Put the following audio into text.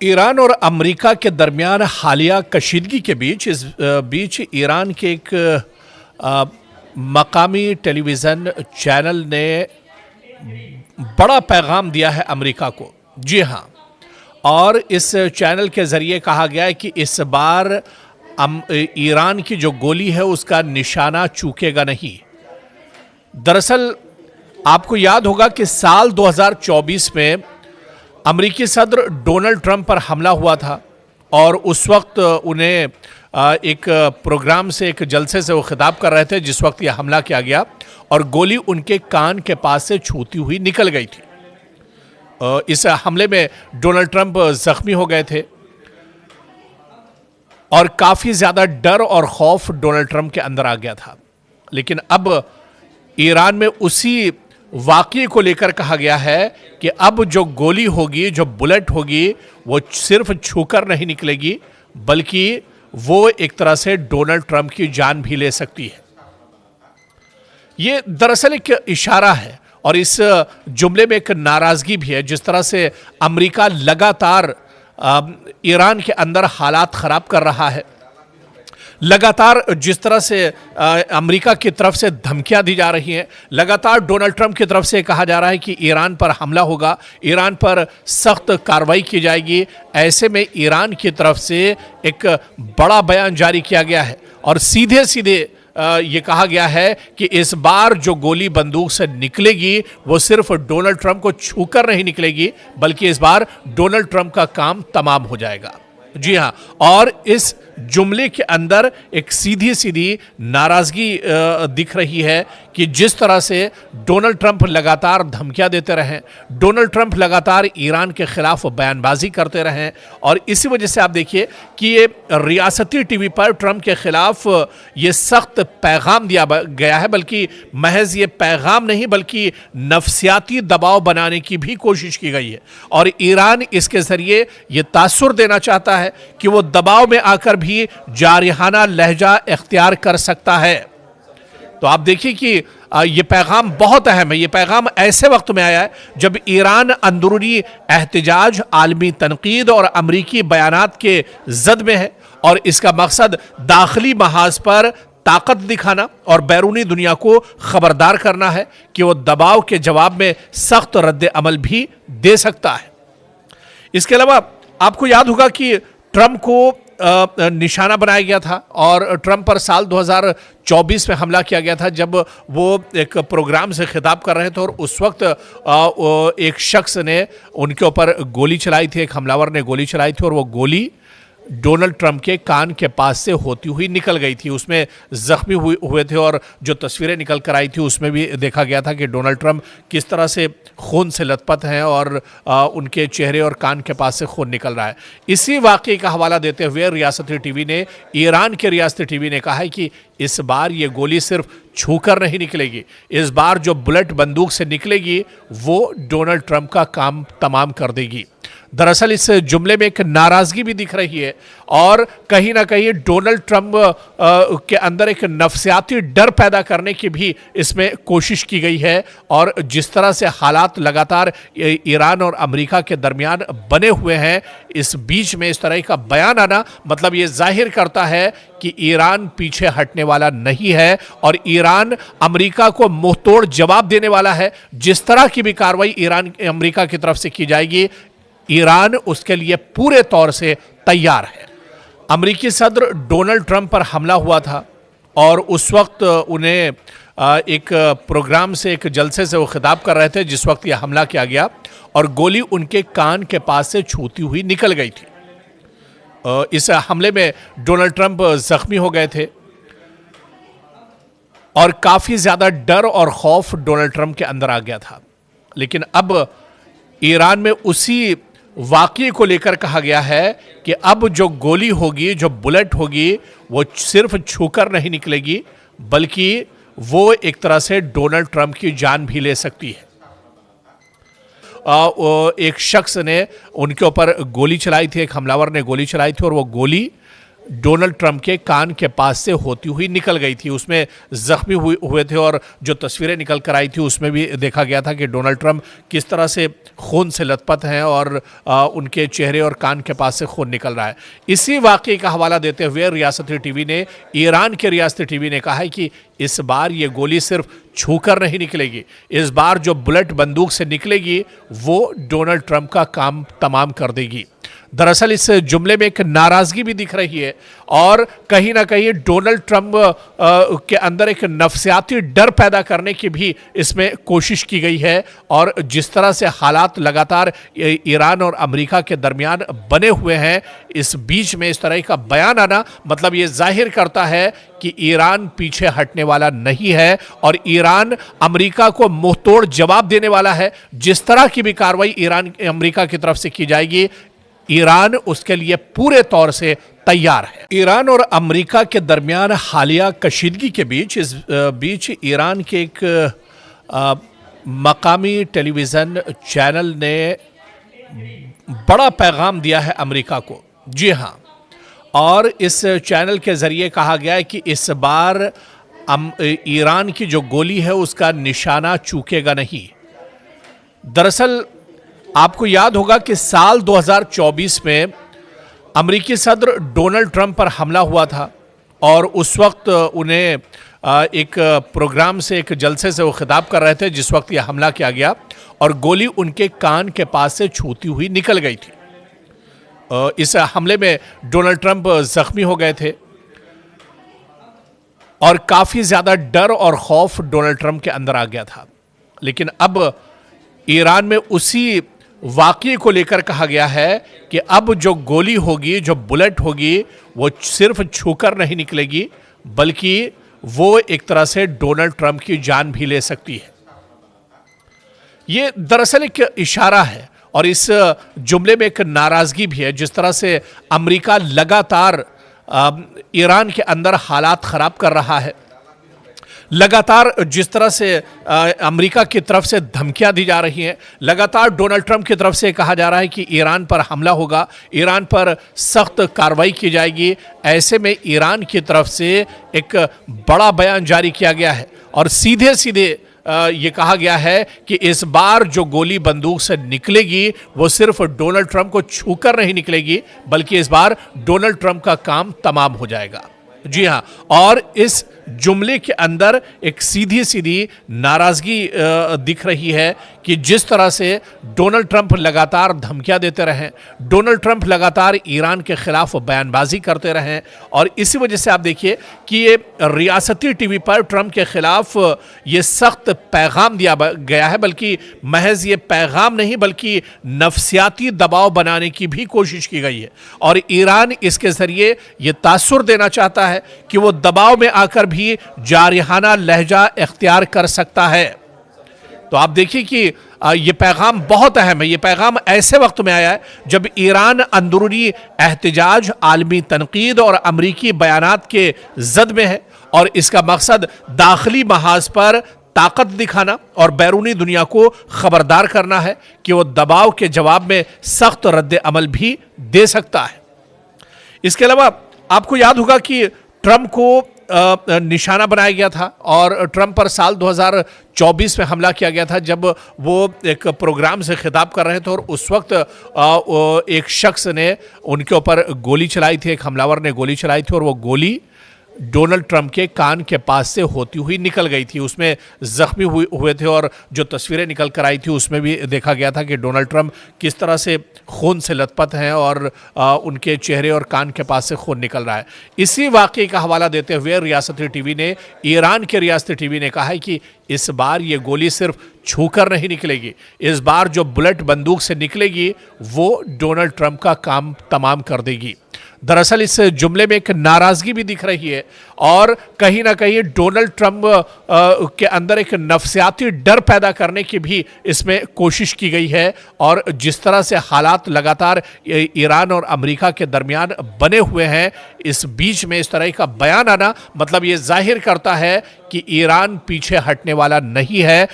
Iran और America के दरमियान हालिया कशीदगी के बीच ईरान के एक मकामी टेलीविज़न चैनल ने बड़ा पैगाम दिया है अमेरिका को। जी हाँ, और इस चैनल के ज़रिए कहा गया है कि इस बार ईरान की जो गोली है उसका निशाना चूकेगा नहीं। दरअसल आपको याद होगा कि साल 2024 में अमेरिकी सदर डोनाल्ड ट्रंप पर हमला हुआ था और उस वक्त उन्हें एक प्रोग्राम से, एक जलसे से वो खिताब कर रहे थे जिस वक्त यह हमला किया गया और गोली उनके कान के पास से छूती हुई निकल गई थी। इस हमले में डोनाल्ड ट्रंप जख्मी हो गए थे और काफ़ी ज़्यादा डर और खौफ डोनाल्ड ट्रंप के अंदर आ गया था। लेकिन अब ईरान में उसी वाक़ये को लेकर कहा गया है कि अब जो गोली होगी, जो बुलेट होगी, वो सिर्फ छूकर नहीं निकलेगी बल्कि वो एक तरह से डोनाल्ड ट्रंप की जान भी ले सकती है। ये दरअसल एक इशारा है और इस जुमले में एक नाराज़गी भी है। जिस तरह से अमेरिका लगातार ईरान के अंदर हालात ख़राब कर रहा है, लगातार जिस तरह से अमेरिका की तरफ से धमकियां दी जा रही हैं, लगातार डोनाल्ड ट्रंप की तरफ से कहा जा रहा है कि ईरान पर हमला होगा, ईरान पर सख्त कार्रवाई की जाएगी। ऐसे में ईरान की तरफ से एक बड़ा बयान जारी किया गया है और सीधे सीधे ये कहा गया है कि इस बार जो गोली बंदूक से निकलेगी वो सिर्फ डोनाल्ड ट्रंप को छूकर नहीं निकलेगी बल्कि इस बार डोनाल्ड ट्रंप का काम तमाम हो जाएगा। जी हाँ, और इस जुमले के अंदर एक सीधी सीधी नाराज़गी दिख रही है कि जिस तरह से डोनाल्ड ट्रंप लगातार धमकियां देते रहे, डोनाल्ड ट्रंप लगातार ईरान के खिलाफ बयानबाजी करते रहे और इसी वजह से आप देखिए कि ये रियासती टीवी पर ट्रंप के खिलाफ ये सख्त पैगाम दिया गया है। बल्कि महज ये पैगाम नहीं बल्कि नफसियाती दबाव बनाने की भी कोशिश की गई है और ईरान इसके ज़रिए ये तासुर देना चाहता है कि वो दबाव में आकर भी जारिहाना लहजा इख्तियार कर सकता है। तो आप देखिए कि ये पैगाम बहुत अहम है। ये पैगाम ऐसे वक्त में आया है जब ईरान अंदरूनी एहतिजाज, आलमी तनकीद और अमरीकी बयानात के जद में है और इसका मकसद दाखिली महाज पर ताकत दिखाना और बैरूनी दुनिया को खबरदार करना है कि वो दबाव के जवाब में सख्त रद्द अमल भी दे सकता है। इसके अलावा आपको याद होगा कि ट्रंप को निशाना बनाया गया था और ट्रंप पर साल 2024 में हमला किया गया था जब वो एक प्रोग्राम से खिताब कर रहे थे और उस वक्त एक शख्स ने उनके ऊपर गोली चलाई थी, एक हमलावर ने गोली चलाई थी और वो गोली डोनाल्ड ट्रंप के कान के पास से होती हुई निकल गई थी। उसमें जख्मी हुए थे और जो तस्वीरें निकल कर आई थी उसमें भी देखा गया था कि डोनाल्ड ट्रंप किस तरह से खून से लथपथ हैं और उनके चेहरे और कान के पास से खून निकल रहा है। इसी वाक़ये का हवाला देते हुए रियासती टीवी ने, ईरान के रियासती टीवी ने कहा है कि इस बार ये गोली सिर्फ छूकर नहीं निकलेगी, इस बार जो बुलेट बंदूक से निकलेगी वो डोनाल्ड ट्रंप का काम तमाम कर देगी। दरअसल इस जुमले में एक नाराज़गी भी दिख रही है और कहीं ना कहीं डोनाल्ड ट्रंप के अंदर एक नफसियाती डर पैदा करने की भी इसमें कोशिश की गई है। और जिस तरह से हालात लगातार ईरान और अमेरिका के दरमियान बने हुए हैं, इस बीच में इस तरह का बयान आना मतलब ये जाहिर करता है कि ईरान पीछे हटने वाला नहीं है और ईरान अमेरिका को मुंहतोड़ जवाब देने वाला है। जिस तरह की भी कार्रवाई ईरान अमेरिका की तरफ से की जाएगी, ईरान उसके लिए पूरे तौर से तैयार है। अमेरिकी सदर डोनाल्ड ट्रंप पर हमला हुआ था और उस वक्त उन्हें एक प्रोग्राम से, एक जलसे से वो खिताब कर रहे थे जिस वक्त यह हमला किया गया और गोली उनके कान के पास से छूती हुई निकल गई थी। इस हमले में डोनाल्ड ट्रंप जख्मी हो गए थे और काफ़ी ज़्यादा डर और खौफ डोनाल्ड ट्रंप के अंदर आ गया था। लेकिन अब ईरान में उसी वाक़ये को लेकर कहा गया है कि अब जो गोली होगी, जो बुलेट होगी, वो सिर्फ छूकर नहीं निकलेगी बल्कि वो एक तरह से डोनाल्ड ट्रंप की जान भी ले सकती है। एक शख्स ने उनके ऊपर गोली चलाई थी, एक हमलावर ने गोली चलाई थी और वो गोली डोनाल्ड ट्रंप के कान के पास से होती हुई निकल गई थी। उसमें जख्मी हुए थे और जो तस्वीरें निकल कर आई थी उसमें भी देखा गया था कि डोनाल्ड ट्रंप किस तरह से खून से लथपथ हैं और उनके चेहरे और कान के पास से खून निकल रहा है। इसी वाक़ये का हवाला देते हुए रियासती टीवी ने, ईरान के रियासती टीवी ने कहा है कि इस बार ये गोली सिर्फ छूकर नहीं निकलेगी, इस बार जो बुलेट बंदूक से निकलेगी वो डोनाल्ड ट्रंप का काम तमाम कर देगी। दरअसल इस जुमले में एक नाराजगी भी दिख रही है और कहीं ना कहीं डोनाल्ड ट्रंप के अंदर एक नफ्सियाती डर पैदा करने की भी इसमें कोशिश की गई है। और जिस तरह से हालात लगातार ईरान और अमेरिका के दरमियान बने हुए हैं, इस बीच में इस तरह का बयान आना मतलब ये जाहिर करता है कि ईरान पीछे हटने वाला नहीं है और ईरान अमेरिका को मुंहतोड़ जवाब देने वाला है। जिस तरह की भी कार्रवाई ईरान अमेरिका की तरफ से की जाएगी, ईरान उसके लिए पूरे तौर से तैयार है। ईरान और अमेरिका के दरमियान हालिया कशीदगी के बीच ईरान के एक मकामी टेलीविज़न चैनल ने बड़ा पैगाम दिया है अमेरिका को। जी हाँ, और इस चैनल के ज़रिए कहा गया है कि इस बार ईरान की जो गोली है उसका निशाना चूकेगा नहीं। दरअसल आपको याद होगा कि साल 2024 में अमेरिकी सदर डोनाल्ड ट्रंप पर हमला हुआ था और उस वक्त उन्हें एक प्रोग्राम से, एक जलसे से वो खिताब कर रहे थे जिस वक्त यह हमला किया गया और गोली उनके कान के पास से छूती हुई निकल गई थी। इस हमले में डोनाल्ड ट्रंप जख्मी हो गए थे और काफ़ी ज़्यादा डर और खौफ डोनाल्ड ट्रंप के अंदर आ गया था। लेकिन अब ईरान में उसी वाक़ये को लेकर कहा गया है कि अब जो गोली होगी, जो बुलेट होगी, वो सिर्फ छूकर नहीं निकलेगी बल्कि वो एक तरह से डोनाल्ड ट्रंप की जान भी ले सकती है। ये दरअसल एक इशारा है और इस जुमले में एक नाराज़गी भी है। जिस तरह से अमेरिका लगातार ईरान के अंदर हालात ख़राब कर रहा है, लगातार जिस तरह से अमेरिका की तरफ से धमकियां दी जा रही हैं, लगातार डोनाल्ड ट्रंप की तरफ से कहा जा रहा है कि ईरान पर हमला होगा, ईरान पर सख्त कार्रवाई की जाएगी। ऐसे में ईरान की तरफ से एक बड़ा बयान जारी किया गया है और सीधे सीधे ये कहा गया है कि इस बार जो गोली बंदूक से निकलेगी वो सिर्फ डोनाल्ड ट्रंप को छूकर नहीं निकलेगी बल्कि इस बार डोनाल्ड ट्रंप का काम तमाम हो जाएगा। जी हाँ, और इस जुमले के अंदर एक सीधी सीधी नाराज़गी दिख रही है कि जिस तरह से डोनाल्ड ट्रंप लगातार धमकियां देते रहें, डोनाल्ड ट्रंप लगातार ईरान के खिलाफ बयानबाजी करते रहें और इसी वजह से आप देखिए कि ये रियासती टीवी पर ट्रंप के खिलाफ ये सख्त पैगाम दिया गया है। बल्कि महज ये पैगाम नहीं बल्कि नफ्सियाती दबाव बनाने की भी कोशिश की गई है और ईरान इसके ज़रिए ये तासुर देना चाहता है कि वो दबाव में आकर भी जारिहाना लहजा इख्तियार कर सकता है। तो आप देखिए कि ये पैगाम बहुत अहम है। ये पैगाम ऐसे वक्त में आया है जब ईरान अंदरूनी एहतिजाज, आलमी तनकीद और अमरीकी बयानात के जद में है और इसका मकसद दाखिली महाज पर ताकत दिखाना और बैरूनी दुनिया को खबरदार करना है कि वो दबाव के जवाब में सख्त रद्द अमल भी दे सकता है। इसके अलावा आपको याद होगा कि ट्रंप को निशाना बनाया गया था और ट्रंप पर साल 2024 में हमला किया गया था जब वो एक प्रोग्राम से खिताब कर रहे थे और उस वक्त एक शख्स ने उनके ऊपर गोली चलाई थी, एक हमलावर ने गोली चलाई थी और वो गोली डोनाल्ड ट्रंप के कान के पास से होती हुई निकल गई थी। उसमें जख्मी हुए थे और जो तस्वीरें निकल कर आई थी उसमें भी देखा गया था कि डोनाल्ड ट्रंप किस तरह से खून से लथपथ हैं और उनके चेहरे और कान के पास से खून निकल रहा है। इसी वाक़ये का हवाला देते हुए रियासती टीवी ने, ईरान के रियासती टीवी ने कहा है कि इस बार ये गोली सिर्फ छूकर नहीं निकलेगी, इस बार जो बुलेट बंदूक से निकलेगी वो डोनाल्ड ट्रंप का काम तमाम कर देगी। दरअसल इस जुमले में एक नाराज़गी भी दिख रही है और कहीं ना कहीं डोनाल्ड ट्रंप के अंदर एक नफ्सियाती डर पैदा करने की भी इसमें कोशिश की गई है। और जिस तरह से हालात लगातार ईरान और अमेरिका के दरमियान बने हुए हैं, इस बीच में इस तरह का बयान आना मतलब ये जाहिर करता है कि ईरान पीछे हटने वाला नहीं है।